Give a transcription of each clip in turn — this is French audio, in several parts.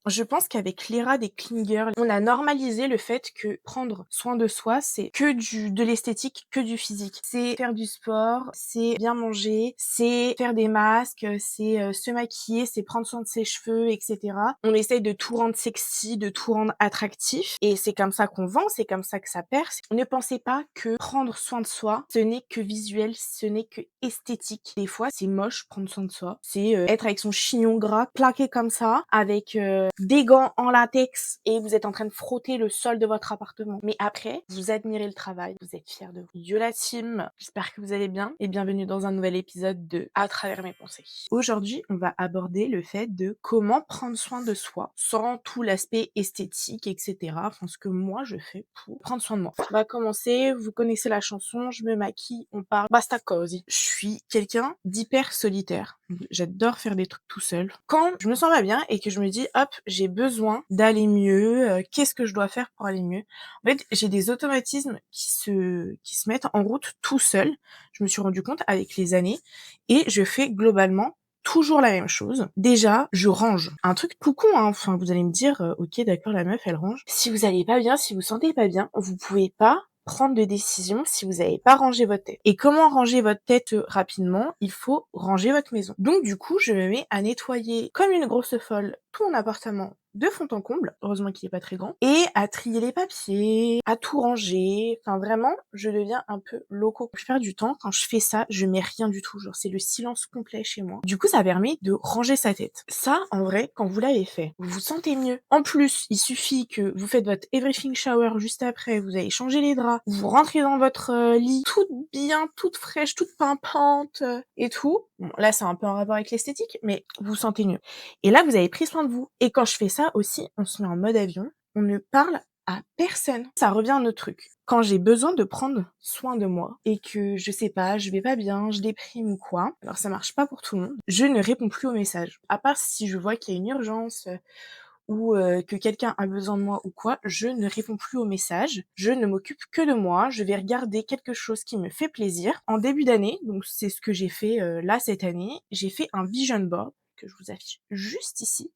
Je pense qu'avec l'ère des clean girls, on a normalisé le fait que prendre soin de soi, c'est que de l'esthétique, que du physique. C'est faire du sport, c'est bien manger, c'est faire des masques, c'est se maquiller, c'est prendre soin de ses cheveux, etc. On essaye de tout rendre sexy, de tout rendre attractif, et c'est comme ça qu'on vend, c'est comme ça que ça perce. Ne pensez pas que prendre soin de soi, ce n'est que visuel, ce n'est que esthétique. Des fois, c'est moche prendre soin de soi. C'est être avec son chignon gras, plaqué comme ça, avec des gants en latex, et vous êtes en train de frotter le sol de votre appartement. Mais après, vous admirez le travail, vous êtes fiers de vous. Yo la team, j'espère que vous allez bien, et bienvenue dans un nouvel épisode de À travers mes pensées. Aujourd'hui, on va aborder le fait de comment prendre soin de soi, sans tout l'aspect esthétique, etc. Enfin, ce que moi je fais pour prendre soin de moi. On va commencer, vous connaissez la chanson, je me maquille, on parle basta cosy. Je suis quelqu'un d'hyper solitaire. J'adore faire des trucs tout seul. Quand je me sens pas bien et que je me dis, hop, j'ai besoin d'aller mieux, qu'est-ce que je dois faire pour aller mieux? En fait, j'ai des automatismes qui se mettent en route tout seul. Je me suis rendu compte avec les années, et je fais globalement toujours la même chose. Déjà, je range. Un truc tout con, hein. Enfin, vous allez me dire, ok, d'accord, la meuf, elle range. Si vous allez pas bien, si vous sentez pas bien, vous pouvez pas prendre de décision si vous n'avez pas rangé votre tête. Et comment ranger votre tête rapidement? Il faut ranger votre maison. Donc du coup, je me mets à nettoyer comme une grosse folle tout mon appartement de fond en comble, heureusement qu'il est pas très grand, et à trier les papiers, à tout ranger. Enfin vraiment, je deviens un peu loco. Je perds du temps quand je fais ça, je mets rien du tout, genre c'est le silence complet chez moi. Du coup, ça permet de ranger sa tête. Ça, en vrai, quand vous l'avez fait, vous vous sentez mieux. En plus, il suffit que vous faites votre everything shower juste après, vous allez changer les draps, vous rentrez dans votre lit toute bien, toute fraîche, toute pimpante et tout. Bon, là, c'est un peu en rapport avec l'esthétique, mais vous vous sentez mieux. Et là, vous avez pris soin de vous. Et quand je fais ça aussi, on se met en mode avion, on ne parle à personne. Ça revient à notre truc. Quand j'ai besoin de prendre soin de moi et que je sais pas, je vais pas bien, je déprime ou quoi, alors ça marche pas pour tout le monde, je ne réponds plus aux messages. À part si je vois qu'il y a une urgence ou que quelqu'un a besoin de moi ou quoi, je ne réponds plus aux messages, je ne m'occupe que de moi, je vais regarder quelque chose qui me fait plaisir. En début d'année, donc c'est ce que j'ai fait là cette année, j'ai fait un vision board que je vous affiche juste ici,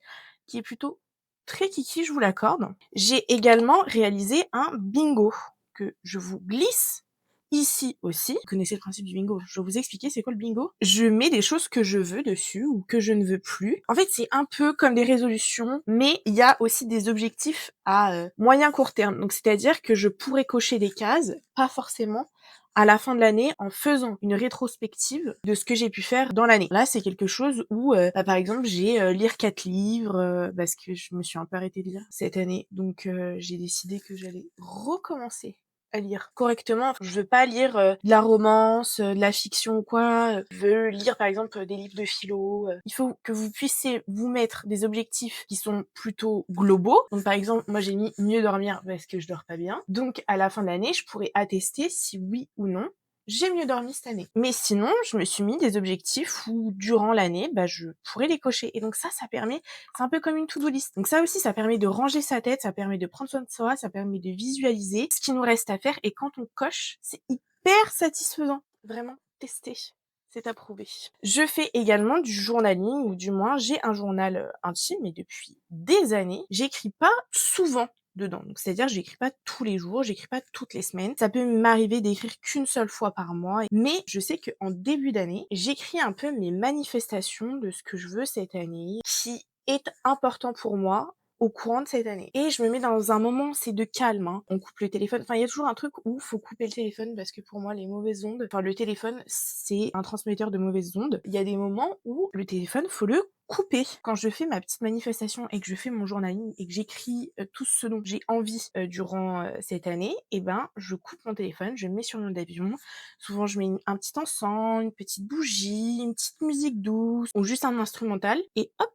qui est plutôt très kiki, je vous l'accorde. J'ai également réalisé un bingo que je vous glisse ici aussi. Vous connaissez le principe du bingo, je vais vous expliquer c'est quoi le bingo. Je mets des choses que je veux dessus ou que je ne veux plus. En fait, c'est un peu comme des résolutions, mais il y a aussi des objectifs à moyen court terme. Donc c'est-à-dire que je pourrais cocher des cases, pas forcément à la fin de l'année en faisant une rétrospective de ce que j'ai pu faire dans l'année. Là, c'est quelque chose où, par exemple, j'ai lire 4 livres parce que je me suis un peu arrêtée de lire cette année. Donc, j'ai décidé que j'allais recommencer à lire correctement. Enfin, je veux pas lire de la romance, de la fiction ou quoi. Je veux lire, par exemple, des livres de philo. Il faut que vous puissiez vous mettre des objectifs qui sont plutôt globaux. Donc, par exemple, moi, j'ai mis mieux dormir parce que je dors pas bien. Donc, à la fin de l'année, je pourrais attester si oui ou non j'ai mieux dormi cette année. Mais sinon, je me suis mis des objectifs où, durant l'année, je pourrais les cocher. Et donc ça permet, c'est un peu comme une to-do list. Donc ça aussi, ça permet de ranger sa tête, ça permet de prendre soin de soi, ça permet de visualiser ce qui nous reste à faire. Et quand on coche, c'est hyper satisfaisant. Vraiment, tester. C'est approuvé. Je fais également du journaling, ou du moins, j'ai un journal intime, mais depuis des années, j'écris pas souvent dedans. Donc c'est-à-dire j'écris pas tous les jours, j'écris pas toutes les semaines. Ça peut m'arriver d'écrire qu'une seule fois par mois, mais je sais qu'en début d'année, j'écris un peu mes manifestations de ce que je veux cette année, qui est important pour moi au courant de cette année. Et je me mets dans un moment, c'est de calme, hein. On coupe le téléphone. Enfin, il y a toujours un truc où faut couper le téléphone parce que pour moi, les mauvaises ondes, enfin, le téléphone, c'est un transmetteur de mauvaises ondes. Il y a des moments où le téléphone, faut le couper. Quand je fais ma petite manifestation et que je fais mon journaling et que j'écris tout ce dont j'ai envie durant cette année, je coupe mon téléphone, je me mets sur le mode avion. Souvent, je mets un petit encens, une petite bougie, une petite musique douce ou juste un instrumental et hop,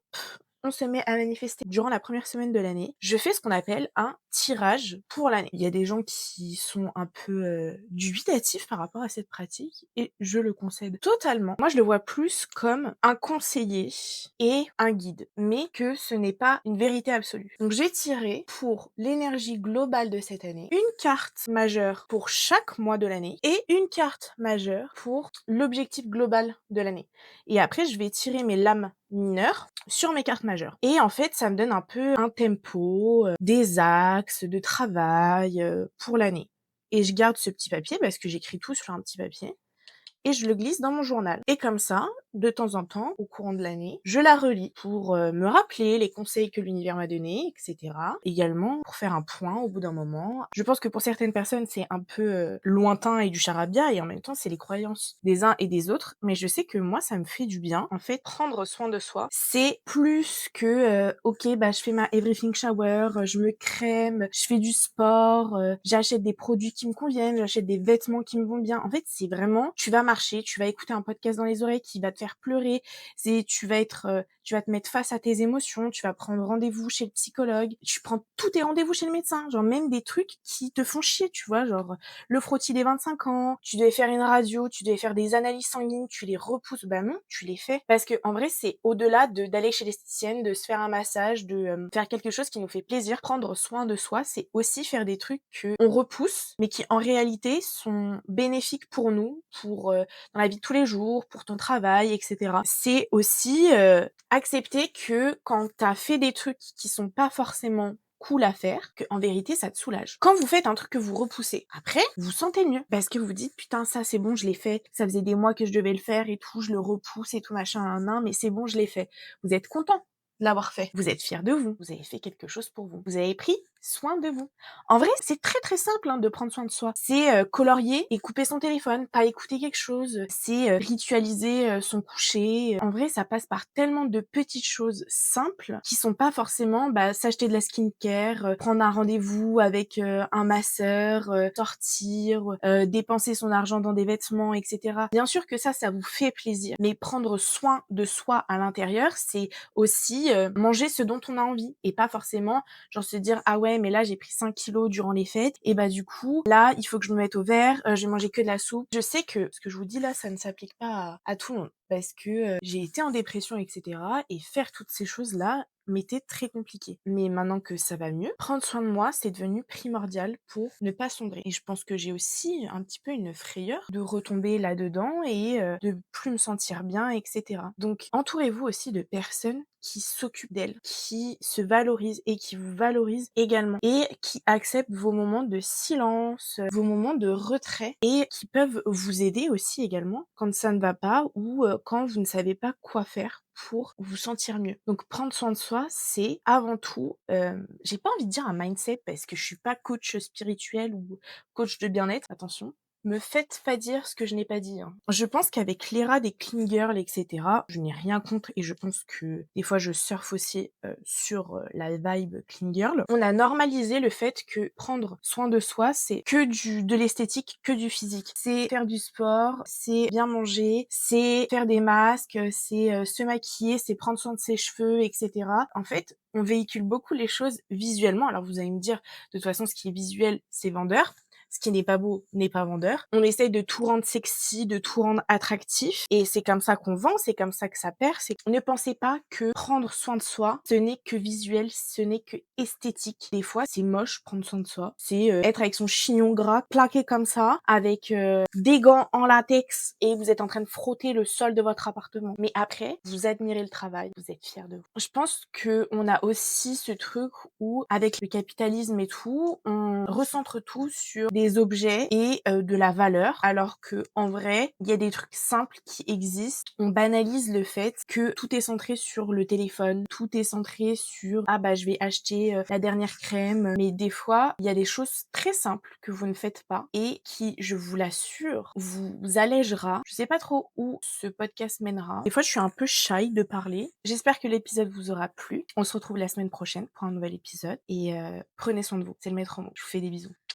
on se met à manifester. Durant la première semaine de l'année, je fais ce qu'on appelle un tirage pour l'année. Il y a des gens qui sont un peu dubitatifs par rapport à cette pratique et je le concède totalement. Moi, je le vois plus comme un conseiller et un guide, mais que ce n'est pas une vérité absolue. Donc, j'ai tiré pour l'énergie globale de cette année une carte majeure pour chaque mois de l'année et une carte majeure pour l'objectif global de l'année. Et après, je vais tirer mes lames mineurs sur mes cartes majeures et en fait, ça me donne un peu un tempo, des axes de travail, pour l'année et je garde ce petit papier parce que j'écris tout sur un petit papier et je le glisse dans mon journal et comme ça, de temps en temps, au courant de l'année, je la relis pour, me rappeler les conseils que l'univers m'a donnés et cetera. Également pour faire un point au bout d'un moment. Je pense que pour certaines personnes, c'est un peu, lointain et du charabia et en même temps, c'est les croyances des uns et des autres, mais je sais que moi, ça me fait du bien. En fait, prendre soin de soi, c'est plus que, OK, bah, je fais ma everything shower, je me crème, je fais du sport, j'achète des produits qui me conviennent, j'achète des vêtements qui me vont bien. En fait, c'est vraiment, tu vas marcher, tu vas écouter un podcast dans les oreilles qui va te faire pleurer, tu vas te mettre face à tes émotions, tu vas prendre rendez-vous chez le psychologue, tu prends tous tes rendez-vous chez le médecin, genre même des trucs qui te font chier, tu vois, genre le frottis des 25 ans, tu devais faire une radio, tu devais faire des analyses sanguines, tu les repousses, bah non, tu les fais. Parce que en vrai, c'est au-delà d'aller chez l'esthéticienne, de se faire un massage, de faire quelque chose qui nous fait plaisir. Prendre soin de soi, c'est aussi faire des trucs que on repousse, mais qui en réalité sont bénéfiques pour nous, pour dans la vie de tous les jours, pour ton travail, etc. C'est aussi accepter que quand t'as fait des trucs qui sont pas forcément cool à faire, que en vérité ça te soulage. Quand vous faites un truc que vous repoussez, après vous vous sentez mieux parce que vous vous dites putain ça c'est bon je l'ai fait, ça faisait des mois que je devais le faire et tout, je le repousse et tout machin mais c'est bon je l'ai fait. Vous êtes content de l'avoir fait. Vous êtes fier de vous. Vous avez fait quelque chose pour vous. Vous avez pris soin de vous. En vrai, c'est très très simple de prendre soin de soi. C'est colorier et couper son téléphone, pas écouter quelque chose. C'est ritualiser son coucher. En vrai, ça passe par tellement de petites choses simples qui sont pas forcément s'acheter de la skincare, prendre un rendez-vous avec un masseur, sortir, dépenser son argent dans des vêtements, etc. Bien sûr que ça vous fait plaisir. Mais prendre soin de soi à l'intérieur, c'est aussi manger ce dont on a envie et pas forcément genre se dire ah ouais mais là j'ai pris 5 kilos durant les fêtes et bah du coup là il faut que je me mette au vert, je vais manger que de la soupe. Je sais que ce que je vous dis là ça ne s'applique pas à tout le monde parce que j'ai été en dépression etc et faire toutes ces choses là m'était très compliqué. Mais maintenant que ça va mieux, prendre soin de moi, c'est devenu primordial pour ne pas sombrer. Et je pense que j'ai aussi un petit peu une frayeur de retomber là-dedans et de plus me sentir bien, etc. Donc, entourez-vous aussi de personnes qui s'occupent d'elles, qui se valorisent et qui vous valorisent également et qui acceptent vos moments de silence, vos moments de retrait et qui peuvent vous aider aussi également quand ça ne va pas ou quand vous ne savez pas quoi faire pour vous sentir mieux. Donc prendre soin de soi, c'est avant tout, j'ai pas envie de dire un mindset parce que je suis pas coach spirituel ou coach de bien-être, attention. Me faites pas dire ce que je n'ai pas dit, hein. Je pense qu'avec l'ère des clean girls, etc., je n'ai rien contre et je pense que des fois je surfe aussi sur la vibe clean girl. On a normalisé le fait que prendre soin de soi, c'est que de l'esthétique, que du physique. C'est faire du sport, c'est bien manger, c'est faire des masques, c'est se maquiller, c'est prendre soin de ses cheveux, etc. En fait, on véhicule beaucoup les choses visuellement. Alors vous allez me dire, de toute façon, ce qui est visuel, c'est vendeur. Ce qui n'est pas beau n'est pas vendeur. On essaye de tout rendre sexy, de tout rendre attractif. Et c'est comme ça qu'on vend, c'est comme ça que ça perce. Ne pensez pas que prendre soin de soi, ce n'est que visuel, ce n'est que esthétique. Des fois, c'est moche prendre soin de soi. C'est être avec son chignon gras, plaqué comme ça, avec des gants en latex et vous êtes en train de frotter le sol de votre appartement. Mais après, vous admirez le travail, vous êtes fiers de vous. Je pense que on a aussi ce truc où, avec le capitalisme et tout, on recentre tout sur des objets et de la valeur, alors que en vrai, il y a des trucs simples qui existent. On banalise le fait que tout est centré sur le téléphone, tout est centré sur ah bah je vais acheter la dernière crème, mais des fois, il y a des choses très simples que vous ne faites pas et qui, je vous l'assure, vous allègera. Je sais pas trop où ce podcast mènera. Des fois, je suis un peu shy de parler. J'espère que l'épisode vous aura plu. On se retrouve la semaine prochaine pour un nouvel épisode et prenez soin de vous. C'est le maître mot. Je vous fais des bisous.